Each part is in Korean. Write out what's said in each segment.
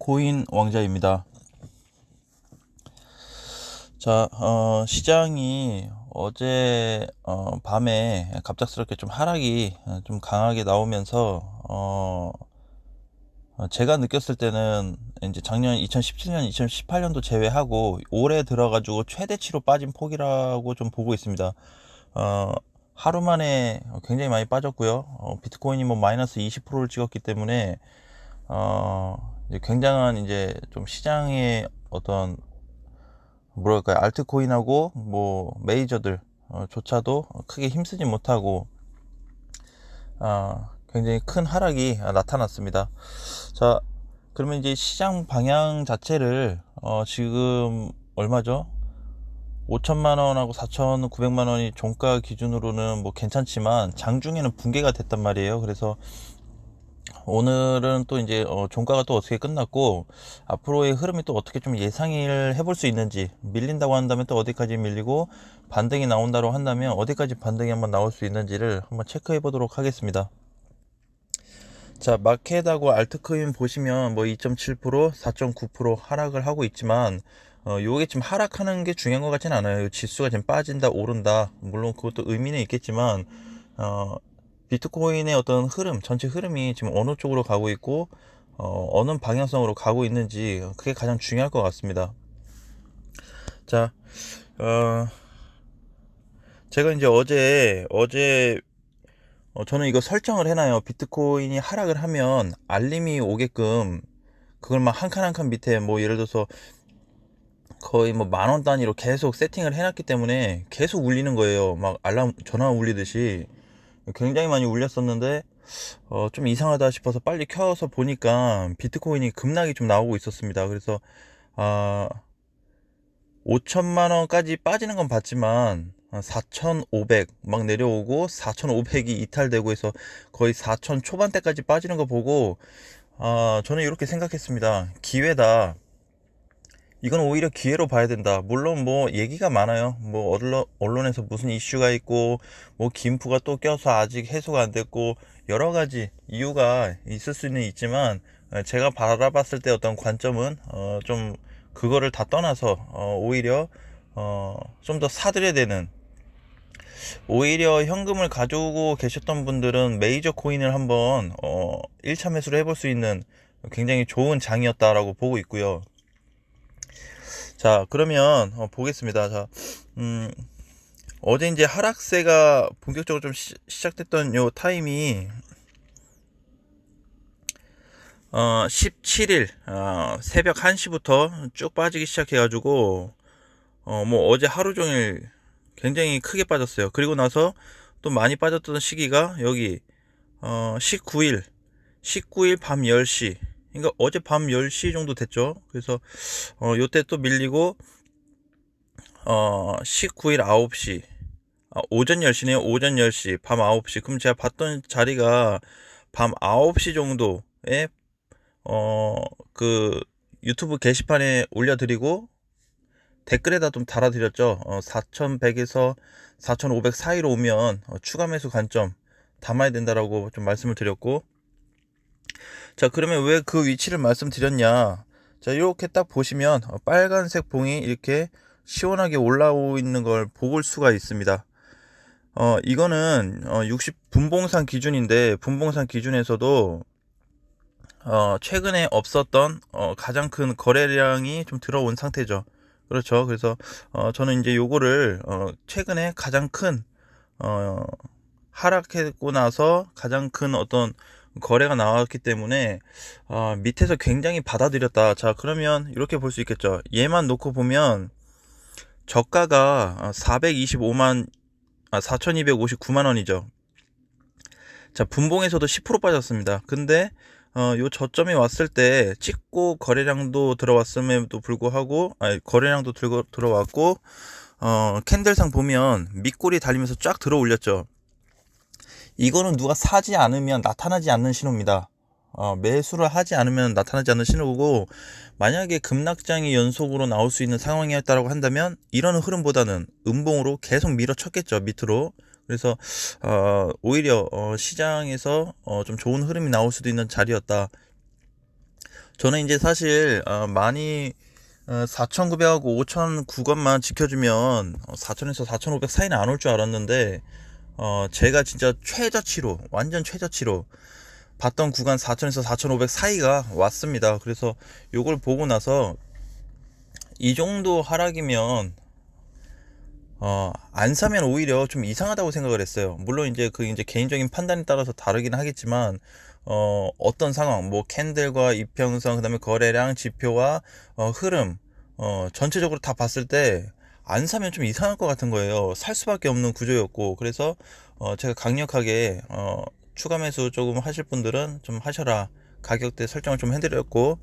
비트코인 왕자입니다. 자, 시장이 어제 밤에 갑작스럽게 좀 하락이 좀 강하게 나오면서 제가 느꼈을 때는 이제 작년 2017년, 2018년도 제외하고 올해 들어가지고 최대치로 빠진 폭이라고 좀 보고 있습니다. 어, 하루 만에 굉장히 많이 빠졌고요. 비트코인이 뭐 마이너스 20%를 찍었기 때문에 이제 굉장한 이제 좀 시장의 어떤 뭐랄까요, 알트코인하고 뭐 메이저들 조차도 크게 힘쓰지 못하고 굉장히 큰 하락이 나타났습니다. 자, 그러면 이제 시장 방향 자체를 지금 얼마죠? 5천만 원하고 4,900만 원이 종가 기준으로는 뭐 괜찮지만 장중에는 붕괴가 됐단 말이에요. 그래서 오늘은 또 이제 종가가 또 어떻게 끝났고 앞으로의 흐름이 또 어떻게 좀 예상을 해볼 수 있는지, 밀린다고 한다면 또 어디까지 밀리고 반등이 나온다고 한다면 어디까지 반등이 한번 나올 수 있는지를 한번 체크해 보도록 하겠습니다. 자, 마켓하고 알트코인 보시면 뭐 2.7%, 4.9% 하락을 하고 있지만 요게 지금 하락하는 게 중요한 것 같진 않아요. 지수가 지금 빠진다 오른다, 물론 그것도 의미는 있겠지만 비트코인의 어떤 흐름, 전체 흐름이 지금 어느 쪽으로 가고 있고 어느 방향성으로 가고 있는지, 그게 가장 중요할 것 같습니다. 자, 제가 이제 어제 저는 이거 설정을 해놔요. 비트코인이 하락을 하면 알림이 오게끔. 그걸 막 한 칸 한 칸 밑에 뭐 예를 들어서 거의 뭐 10,000원 단위로 계속 세팅을 해놨기 때문에 계속 울리는 거예요. 막 알람 전화 울리듯이 굉장히 많이 울렸었는데 좀 이상하다 싶어서 빨리 켜서 보니까 비트코인이 급락이 좀 나오고 있었습니다. 그래서 5천만 원까지 빠지는 건 봤지만 4,500 막 내려오고 4,500이 이탈되고 해서 거의 4,000 초반대까지 빠지는 거 보고 저는 이렇게 생각했습니다. 기회다. 이건 오히려 기회로 봐야 된다. 물론 뭐 얘기가 많아요. 뭐 언론에서 무슨 이슈가 있고 뭐 김프가 또 껴서 아직 해소가 안 됐고 여러 가지 이유가 있을 수는 있지만 제가 바라봤을 때 어떤 관점은 좀 그거를 다 떠나서 오히려 좀 더 사들여야 되는, 오히려 현금을 가지고 계셨던 분들은 메이저 코인을 한번 1차 매수를 해볼 수 있는 굉장히 좋은 장이었다라고 보고 있고요. 자, 그러면 보겠습니다. 자, 어제 이제 하락세가 본격적으로 좀 시작됐던 요 타임이 17일 새벽 1시부터 쭉 빠지기 시작해가지고 뭐 어제 하루 종일 굉장히 크게 빠졌어요. 그리고 나서 또 많이 빠졌던 시기가 여기 19일 밤 10시, 그러니까 어제 밤 10시 정도 됐죠. 그래서 요때 또 밀리고 19일 9시, 오전 10시네요. 오전 10시, 밤 9시. 그럼 제가 봤던 자리가 밤 9시 정도에 그 유튜브 게시판에 올려드리고 댓글에다 좀 달아드렸죠. 4100에서 4500 사이로 오면 추가 매수 관점 담아야 된다라고 좀 말씀을 드렸고, 자, 그러면 왜 그 위치를 말씀드렸냐. 자, 이렇게 딱 보시면 빨간색 봉이 이렇게 시원하게 올라오고 있는 걸 볼 수가 있습니다. 이거는 60 분봉상 기준인데, 분봉상 기준에서도 최근에 없었던 가장 큰 거래량이 좀 들어온 상태죠. 그렇죠. 그래서 저는 이제 요거를 최근에 가장 큰 하락했고 나서 가장 큰 어떤 거래가 나왔기 때문에 밑에서 굉장히 받아들였다. 자, 그러면 이렇게 볼 수 있겠죠. 얘만 놓고 보면 저가가 4,259만 원이죠. 자, 분봉에서도 10% 빠졌습니다. 근데 요 저점이 왔을 때 찍고 거래량도 들어왔음에도 불구하고, 거래량도 들어왔고 캔들상 보면 밑골이 달리면서 쫙 들어 올렸죠. 이거는 누가 사지 않으면 나타나지 않는 신호입니다. 매수를 하지 않으면 나타나지 않는 신호고, 만약에 급락장이 연속으로 나올 수 있는 상황이었다고 한다면 이런 흐름보다는 음봉으로 계속 밀어쳤겠죠, 밑으로. 그래서 오히려 시장에서 좀 좋은 흐름이 나올 수도 있는 자리였다. 저는 이제 사실 많이 4,900하고 5,000 구간만 지켜주면 4,000에서 4,500 사이는 안 올 줄 알았는데 제가 진짜 최저치로 완전 최저치로 봤던 구간 4,000에서 4,500 사이가 왔습니다. 그래서 요걸 보고 나서 이 정도 하락이면 안 사면 오히려 좀 이상하다고 생각을 했어요. 물론 이제 그 이제 개인적인 판단에 따라서 다르긴 하겠지만, 어떤 상황, 뭐 캔들과 이평선, 그다음에 거래량, 지표와 흐름, 전체적으로 다 봤을 때 안 사면 좀 이상할 것 같은 거예요. 살 수밖에 없는 구조였고, 그래서 제가 강력하게 추가 매수 조금 하실 분들은 좀 하셔라. 가격대 설정을 좀 해드렸고,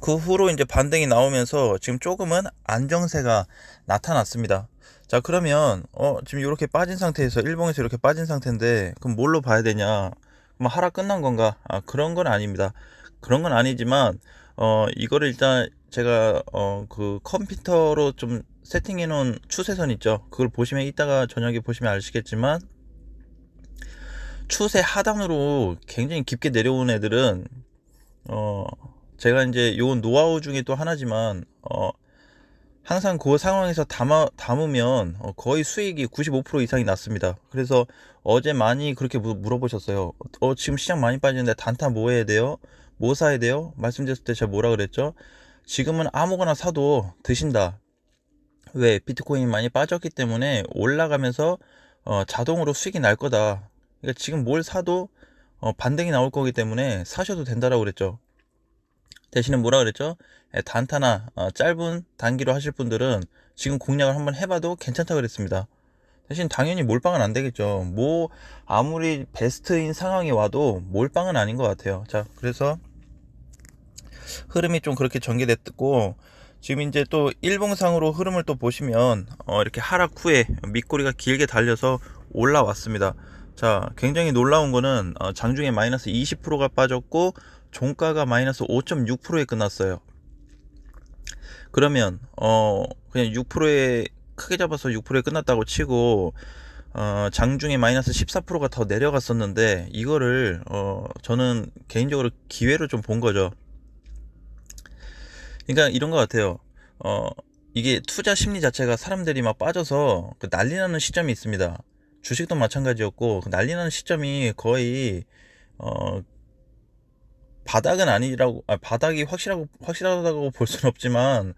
그 후로 이제 반등이 나오면서 지금 조금은 안정세가 나타났습니다. 자, 그러면 지금 이렇게 빠진 상태에서 일봉에서 이렇게 빠진 상태인데 그럼 뭘로 봐야 되냐? 그럼 하락 끝난 건가? 그런 건 아닙니다. 그런 건 아니지만 이거를 일단 제가 그 컴퓨터로 좀 세팅해 놓은 추세선 있죠. 그걸 보시면 이따가 저녁에 보시면 아시겠지만 추세 하단으로 굉장히 깊게 내려온 애들은 어 제가 이제 요 노하우 중에 또 하나지만 항상 그 상황에서 담으면 거의 수익이 95% 이상이 났습니다. 그래서 어제 많이 그렇게 물어보셨어요. 지금 시장 많이 빠지는데 단타 뭐 해야 돼요? 뭐 사야 돼요? 말씀드렸을 때 제가 뭐라 그랬죠? 지금은 아무거나 사도 드신다. 왜? 비트코인이 많이 빠졌기 때문에 올라가면서 자동으로 수익이 날 거다. 그러니까 지금 뭘 사도 반등이 나올 거기 때문에 사셔도 된다라고 그랬죠. 대신에 뭐라 그랬죠? 단타나 짧은 단기로 하실 분들은 지금 공략을 한번 해봐도 괜찮다 그랬습니다. 대신 당연히 몰빵은 안 되겠죠. 뭐 아무리 베스트인 상황이 와도 몰빵은 아닌 것 같아요. 자, 그래서 흐름이 좀 그렇게 전개됐고, 지금 이제 또 일봉상으로 흐름을 또 보시면 이렇게 하락 후에 밑꼬리가 길게 달려서 올라왔습니다. 자, 굉장히 놀라운 거는 장중에 마이너스 20%가 빠졌고 종가가 마이너스 5.6%에 끝났어요. 그러면 그냥 6%에 크게 잡아서 6%에 끝났다고 치고 장중에 마이너스 14%가 더 내려갔었는데 이거를 저는 개인적으로 기회로 좀 본 거죠. 그러니까 이런 것 같아요. 이게 투자 심리 자체가 사람들이 막 빠져서 그 난리 나는 시점이 있습니다. 주식도 마찬가지였고 그 난리 나는 시점이 거의 어, 바닥은 아니라고, 바닥이 확실하다고 볼 수는 없지만,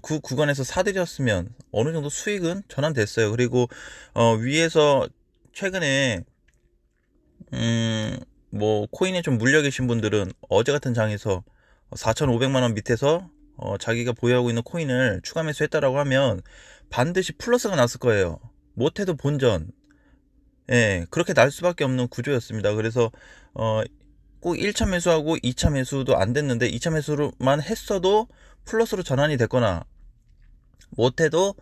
그 구간에서 사들였으면 어느 정도 수익은 전환됐어요. 그리고, 위에서 최근에, 뭐, 코인에 좀 물려 계신 분들은 어제 같은 장에서 4,500만원 밑에서, 자기가 보유하고 있는 코인을 추가 매수했다라고 하면 반드시 플러스가 났을 거예요. 못해도 본전. 예, 그렇게 날 수밖에 없는 구조였습니다. 그래서, 꼭 1차 매수하고 2차 매수도 안 됐는데 2차 매수만 했어도 플러스로 전환이 됐거나 못해도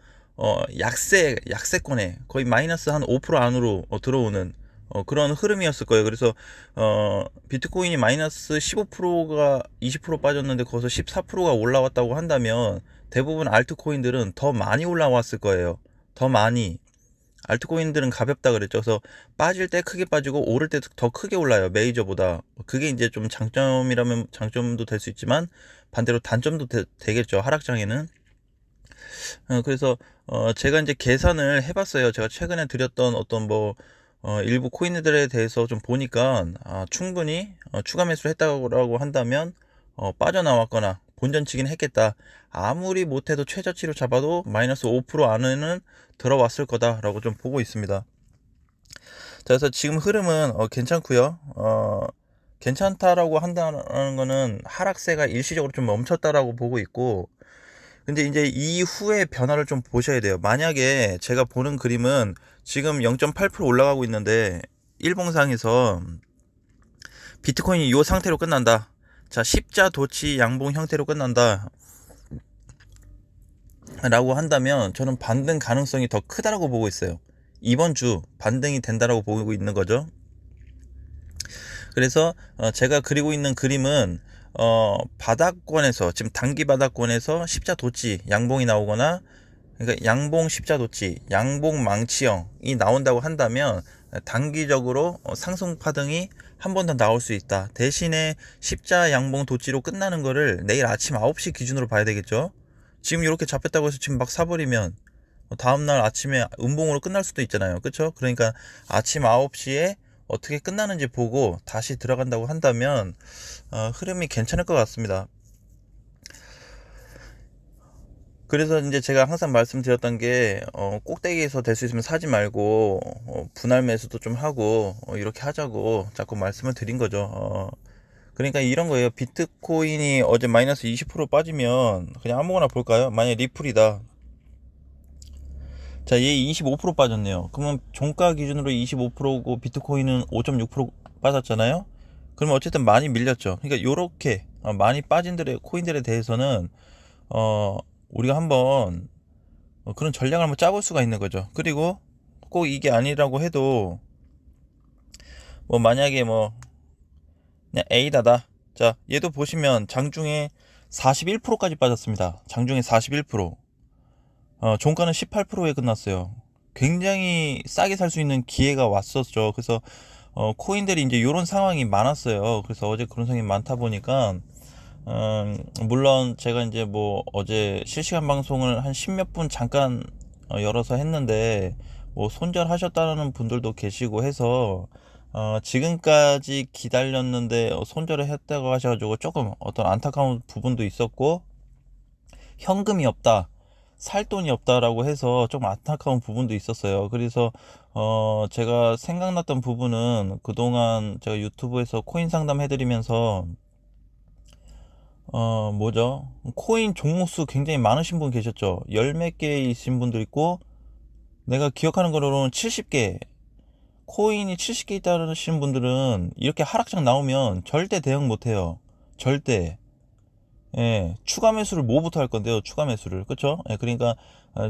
약세권에 거의 마이너스 한 5% 안으로 들어오는 그런 흐름이었을 거예요. 그래서 비트코인이 마이너스 15%가 20% 빠졌는데 거기서 14%가 올라왔다고 한다면 대부분 알트코인들은 더 많이 올라왔을 거예요. 더 많이. 알트코인들은 가볍다 그랬죠. 그래서 빠질 때 크게 빠지고 오를 때 더 크게 올라요. 메이저보다. 그게 이제 좀 장점이라면 장점도 될 수 있지만 반대로 단점도 되겠죠. 하락장에는. 그래서 제가 이제 계산을 해봤어요. 제가 최근에 드렸던 어떤 뭐 일부 코인들에 대해서 좀 보니까 충분히 추가 매수를 했다고 한다면 빠져나왔거나 본전치긴 했겠다. 아무리 못해도 최저치로 잡아도 마이너스 5% 안에는 들어왔을 거다라고 좀 보고 있습니다. 자, 그래서 지금 흐름은 괜찮고요. 괜찮다라고 한다는 거는 하락세가 일시적으로 좀 멈췄다라고 보고 있고, 근데 이제 이후의 변화를 좀 보셔야 돼요. 만약에 제가 보는 그림은 지금 0.8% 올라가고 있는데 일봉상에서 비트코인이 이 상태로 끝난다. 자, 십자 도치 양봉 형태로 끝난다 라고 한다면 저는 반등 가능성이 더 크다라고 보고 있어요. 이번 주 반등이 된다라고 보고 있는 거죠. 그래서 제가 그리고 있는 그림은 바닥권에서 지금 단기 바닥권에서 십자 도치 양봉이 나오거나, 그러니까 양봉 십자 도치 양봉 망치형이 나온다고 한다면 단기적으로 상승 파동이 한 번 더 나올 수 있다. 대신에 십자 양봉 도치로 끝나는 거를 내일 아침 9시 기준으로 봐야 되겠죠. 지금 이렇게 잡혔다고 해서 지금 막 사버리면 다음날 아침에 음봉으로 끝날 수도 있잖아요. 그쵸? 그러니까 아침 9시에 어떻게 끝나는지 보고 다시 들어간다고 한다면 흐름이 괜찮을 것 같습니다. 그래서 이제 제가 항상 말씀드렸던 게 꼭대기에서 될 수 있으면 사지 말고 분할 매수도 좀 하고 이렇게 하자고 자꾸 말씀을 드린 거죠. 그러니까 이런 거예요. 비트코인이 어제 마이너스 20% 빠지면 그냥 아무거나 볼까요? 만약에 리플이다. 자, 얘 25% 빠졌네요. 그러면 종가 기준으로 25%고 비트코인은 5.6% 빠졌잖아요. 그러면 어쨌든 많이 밀렸죠. 그러니까 요렇게 많이 빠진 코인들에 대해서는 우리가 한번 그런 전략을 한번 짜볼 수가 있는 거죠. 그리고 꼭 이게 아니라고 해도 뭐 만약에 뭐 그냥 A다다. 자, 얘도 보시면 장중에 41%까지 빠졌습니다. 장중에 41%. 종가는 18%에 끝났어요. 굉장히 싸게 살 수 있는 기회가 왔었죠. 그래서 코인들이 이제 이런 상황이 많았어요. 그래서 어제 그런 상황이 많다 보니까 물론 제가 이제 뭐 어제 실시간 방송을 한 10몇 분 잠깐 열어서 했는데 뭐 손절하셨다는 분들도 계시고 해서 지금까지 기다렸는데 손절을 했다고 하셔가지고 조금 어떤 안타까운 부분도 있었고 현금이 없다, 살 돈이 없다라고 해서 좀 안타까운 부분도 있었어요. 그래서 제가 생각났던 부분은 그동안 제가 유튜브에서 코인 상담 해드리면서 뭐죠? 코인 종목수 굉장히 많으신 분 계셨죠? 열 몇 개 있으신 분도 있고, 내가 기억하는 거로는 70개, 코인이 70개 있다는 분들은 이렇게 하락장 나오면 절대 대응 못 해요. 절대. 예, 추가 매수를 뭐부터 할 건데요? 추가 매수를. 그쵸? 예, 그러니까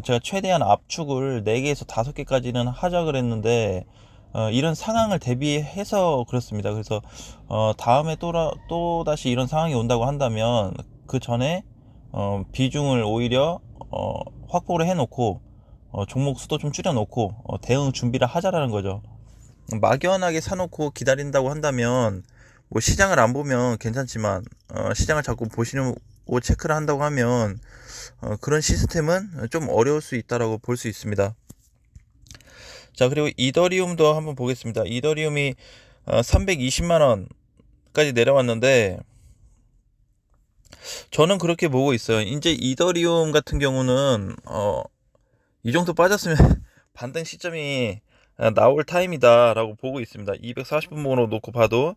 제가 최대한 압축을 4개에서 5개까지는 하자 그랬는데, 이런 상황을 대비해서 그렇습니다. 그래서 다음에 또 다시 이런 상황이 온다고 한다면 그 전에 비중을 오히려 확보를 해놓고 종목 수도 좀 줄여놓고 대응 준비를 하자라는 거죠. 막연하게 사놓고 기다린다고 한다면 뭐 시장을 안 보면 괜찮지만 시장을 자꾸 보시는 체크를 한다고 하면 그런 시스템은 좀 어려울 수 있다라고 볼 수 있습니다. 자, 그리고 이더리움도 한번 보겠습니다. 이더리움이 320만원까지 내려왔는데 저는 그렇게 보고 있어요. 이제 이더리움 같은 경우는 이 정도 빠졌으면 반등 시점이 나올 타임이다 라고 보고 있습니다. 240분봉으로 놓고 봐도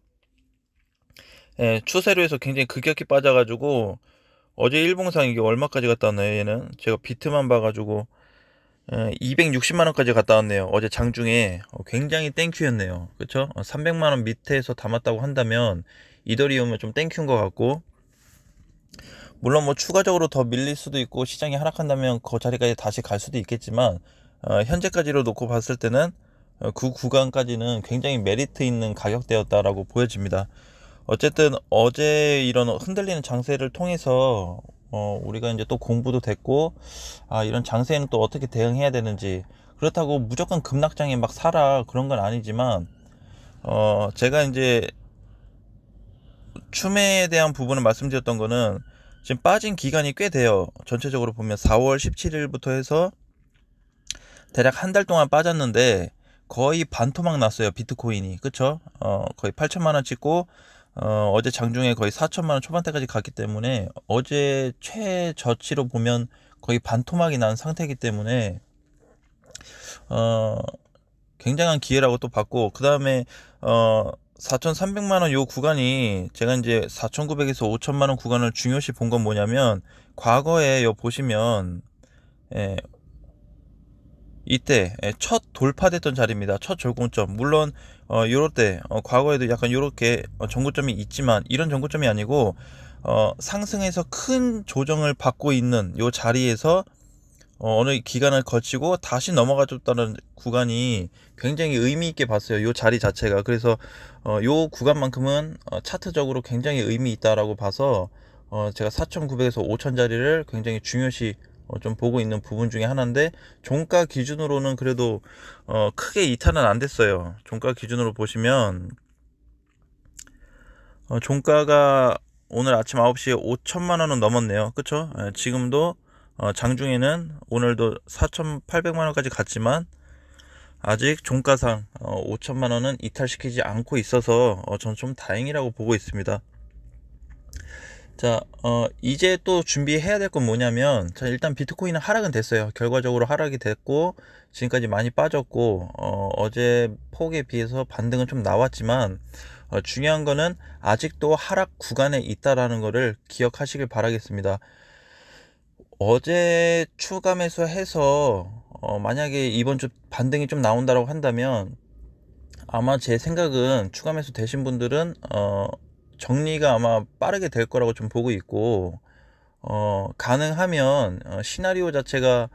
추세로 해서 굉장히 급격히 빠져가지고 어제 일봉상 이게 얼마까지 갔다 왔나요? 얘는 제가 비트만 봐가지고 260만원까지 갔다 왔네요. 어제 장중에 굉장히 땡큐였네요. 그쵸? 300만원 밑에서 담았다고 한다면 이더리움은 좀 땡큐인 것 같고, 물론 뭐 추가적으로 더 밀릴 수도 있고 시장이 하락한다면 그 자리까지 다시 갈 수도 있겠지만 현재까지로 놓고 봤을 때는 그 구간까지는 굉장히 메리트 있는 가격대였다라고 보여집니다. 어쨌든 어제 이런 흔들리는 장세를 통해서 우리가 이제 또 공부도 됐고, 이런 장세에는 또 어떻게 대응해야 되는지. 그렇다고 무조건 급락장에 막 사라 그런 건 아니지만 제가 이제 추매에 대한 부분을 말씀드렸던 거는 지금 빠진 기간이 꽤 돼요. 전체적으로 보면 4월 17일부터 해서 대략 한 달 동안 빠졌는데 거의 반토막 났어요. 비트코인이. 그쵸? 거의 8천만원 찍고 어제 장중에 거의 4천만원 초반대까지 갔기 때문에 어제 최저치로 보면 거의 반토막이 난 상태이기 때문에 굉장한 기회라고 또 봤고, 그 다음에 4,300만원 요 구간이 제가 이제 4,900에서 5천만원 구간을 중요시 본 건 뭐냐면 과거에 요 보시면 이때 첫 돌파됐던 자리입니다. 첫 절공점. 물론 요럴 때 과거에도 약간 요렇게 전고점이 있지만 이런 전고점이 아니고 상승해서 큰 조정을 받고 있는 요 자리에서 어느 기간을 거치고 다시 넘어가줬다는 구간이 굉장히 의미 있게 봤어요. 요 자리 자체가. 그래서 요 구간만큼은 차트적으로 굉장히 의미 있다라고 봐서 제가 4,900에서 5,000 자리를 굉장히 중요시 좀 보고 있는 부분 중에 하나인데, 종가 기준으로는 그래도 크게 이탈은 안 됐어요. 종가 기준으로 보시면 종가가 오늘 아침 9시에 5천만 원은 넘었네요. 그쵸? 지금도 장중에는 오늘도 4,800만 원까지 갔지만 아직 종가상 5천만 원은 이탈시키지 않고 있어서 전 좀 다행이라고 보고 있습니다. 자, 이제 또 준비해야 될 건 뭐냐면, 자, 일단 비트코인은 하락은 됐어요. 결과적으로 하락이 됐고, 지금까지 많이 빠졌고, 어제 폭에 비해서 반등은 좀 나왔지만, 중요한 거는 아직도 하락 구간에 있다라는 거를 기억하시길 바라겠습니다. 어제 추가 매수해서, 만약에 이번 주 반등이 좀 나온다고 한다면, 아마 제 생각은 추가 매수 되신 분들은, 정리가 아마 빠르게 될 거라고 좀 보고 있고, 가능하면 시나리오 자체가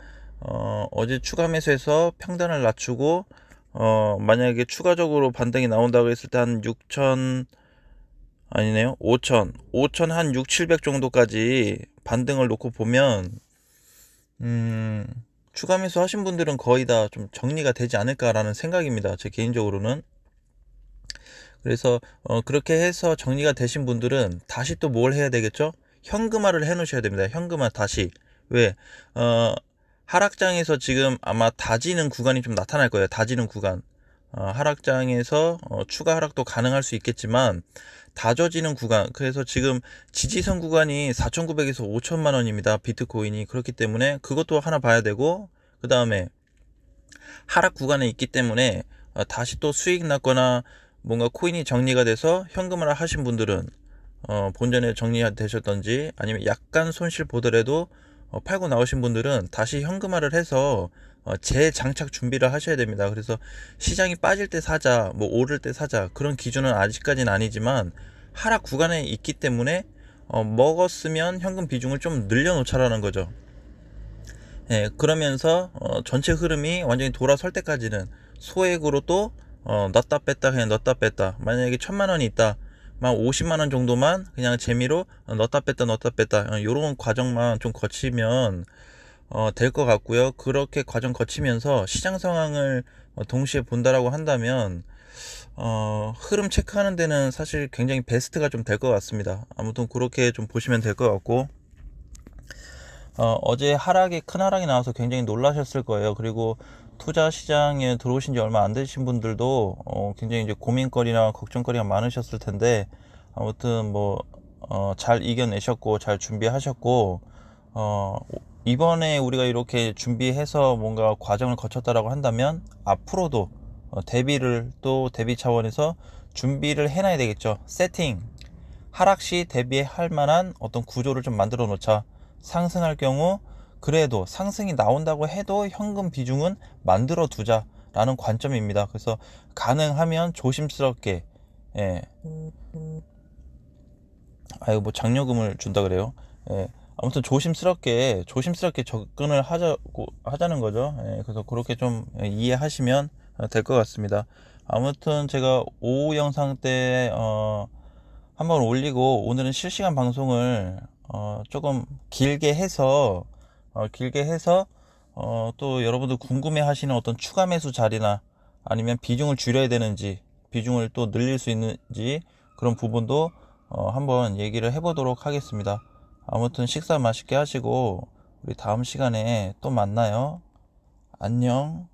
어제 추가 매수해서 평단을 낮추고 만약에 추가적으로 반등이 나온다고 했을 때 한 6천 아니네요 5천 한 6, 700 정도까지 반등을 놓고 보면 추가 매수 하신 분들은 거의 다 좀 정리가 되지 않을까라는 생각입니다. 제 개인적으로는. 그래서 그렇게 해서 정리가 되신 분들은 다시 또 뭘 해야 되겠죠? 현금화를 해 놓으셔야 됩니다. 현금화 다시. 왜? 하락장에서 지금 아마 다지는 구간이 좀 나타날 거예요. 다지는 구간. 하락장에서 추가 하락도 가능할 수 있겠지만 다져지는 구간. 그래서 지금 지지선 구간이 4,900에서 5천만 원입니다. 비트코인이. 그렇기 때문에 그것도 하나 봐야 되고, 그 다음에 하락 구간에 있기 때문에 다시 또 수익 났거나 뭔가 코인이 정리가 돼서 현금화를 하신 분들은 본전에 정리가 되셨던지 아니면 약간 손실 보더라도 팔고 나오신 분들은 다시 현금화를 해서 재장착 준비를 하셔야 됩니다. 그래서 시장이 빠질 때 사자, 뭐 오를 때 사자, 그런 기준은 아직까지는 아니지만 하락 구간에 있기 때문에 먹었으면 현금 비중을 좀 늘려놓자라는 거죠. 예, 그러면서 전체 흐름이 완전히 돌아설 때까지는 소액으로 또 넣었다 뺐다 그냥 넣었다 뺐다. 만약에 1,000만 원이 있다, 막 50만 원 정도만 그냥 재미로 넣었다 뺐다 요런 과정만 좀 거치면 될 것 같고요. 그렇게 과정 거치면서 시장 상황을 동시에 본다라고 한다면 흐름 체크하는 데는 사실 굉장히 베스트가 좀 될 것 같습니다. 아무튼 그렇게 좀 보시면 될 것 같고, 어제 큰 하락이 나와서 굉장히 놀라셨을 거예요. 그리고 투자 시장에 들어오신 지 얼마 안 되신 분들도 굉장히 이제 고민거리나 걱정거리가 많으셨을 텐데, 아무튼 뭐 잘 이겨내셨고 잘 준비하셨고, 이번에 우리가 이렇게 준비해서 뭔가 과정을 거쳤다라고 한다면 앞으로도 대비 차원에서 준비를 해놔야 되겠죠. 세팅, 하락 시 대비할 만한 어떤 구조를 좀 만들어 놓자. 상승할 경우 그래도 상승이 나온다고 해도 현금 비중은 만들어 두자라는 관점입니다. 그래서 가능하면 조심스럽게, 예, 아유 뭐 장려금을 준다 그래요. 예, 아무튼 조심스럽게 접근을 하자는 거죠. 예, 그래서 그렇게 좀 이해하시면 될 것 같습니다. 아무튼 제가 오후 영상 때 한번 올리고, 오늘은 실시간 방송을 조금 길게 해서 또 여러분들 궁금해 하시는 어떤 추가 매수 자리나 아니면 비중을 줄여야 되는지 비중을 또 늘릴 수 있는지 그런 부분도 한번 얘기를 해보도록 하겠습니다. 아무튼 식사 맛있게 하시고 우리 다음 시간에 또 만나요. 안녕.